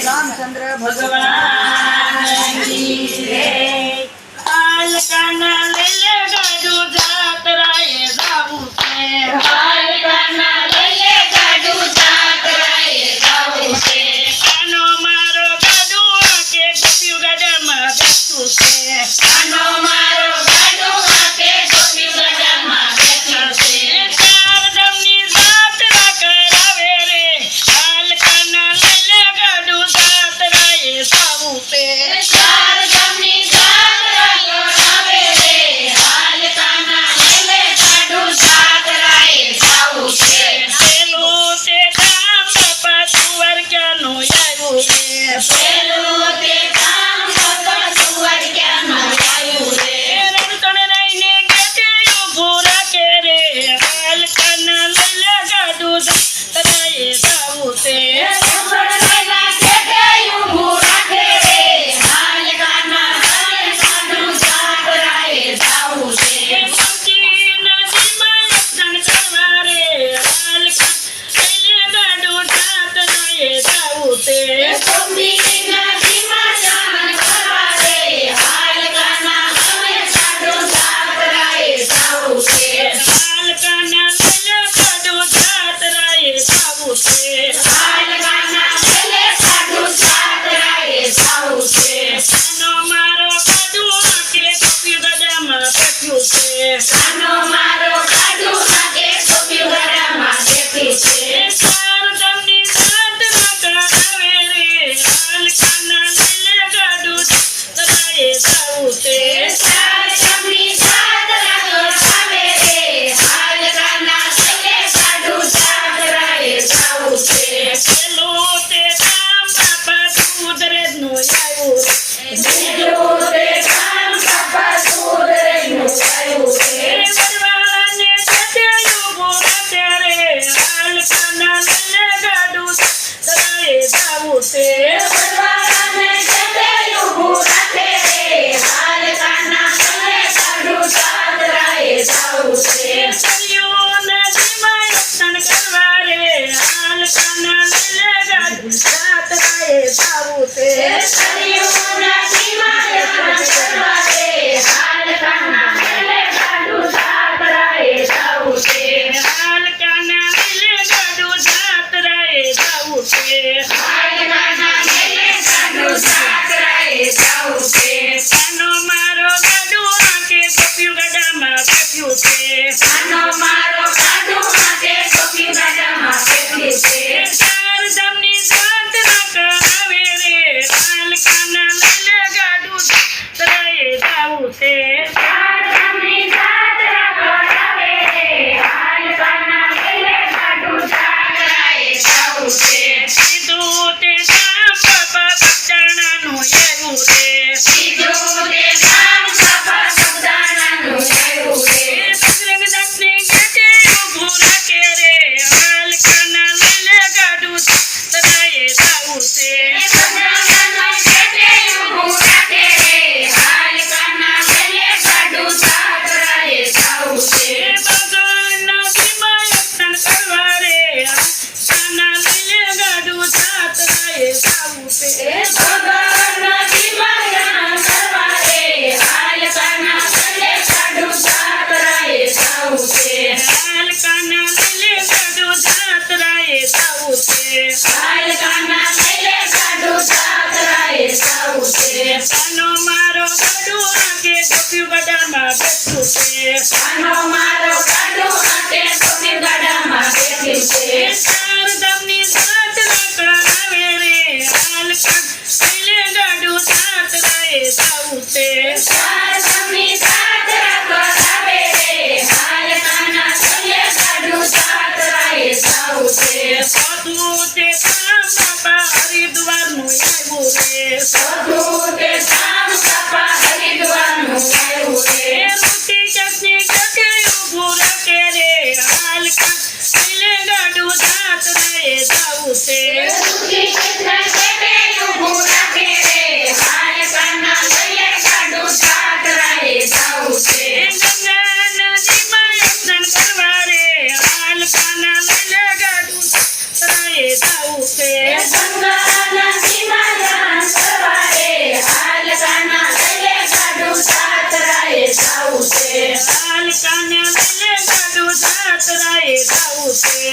રામચંદ્ર ભગવાન કાના લઈ લે ગાડું જાત્રાએ જાવું છે કાના લઈ લે ગાડું જાત્રાએ જાવું છે કાનો મારો ગાડું કે ગોપીઓ ગાડામાં બેઠું છે કાનો મારો ગાડું કે ગોપીઓ ગાડામાં બેઠું છે ચાર ધામની જાત્રા કરાવે રે હાલ કાના લઈ લે ગાડું જાત્રાએ જાવું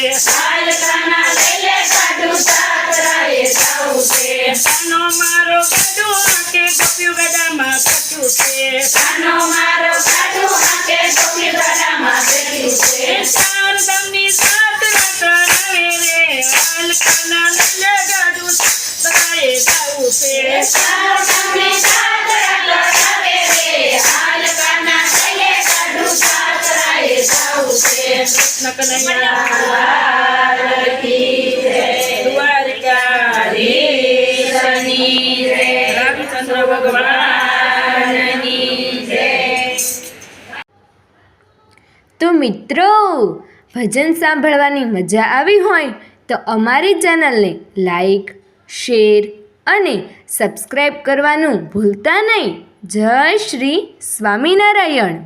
હાલકાના લઈ લે ગાડું જાત્રાએ જાવું છે કાનો મારો ગાડું હાકે ગોપીઓ ગડામાં બેઠું છે કાનો મારો ગાડું હાકે ગોપીઓ ગડામાં બેઠું છે ચાર ધામની જાત્રા કરાવે રે હાલકાના લઈ લે ગાડું જાત્રાએ જાવું છે ચાર ધામની જાત્રા કરાવે રે હાલકાના લઈ લે ગાડું જાત્રાએ જાવું છે કૃષ્ણ કનૈયા લાલ કી જય દ્વારિકાધીશની જય રામચંદ્ર ભગવાનની જય। તો મિત્રો, ભજન સાંભળવાની મજા આવી હોય તો અમારી ચેનલને લાઈક, શેર અને સબસ્ક્રાઈબ કરવાનું ભૂલતા નહીં। જય શ્રી સ્વામિનારાયણ।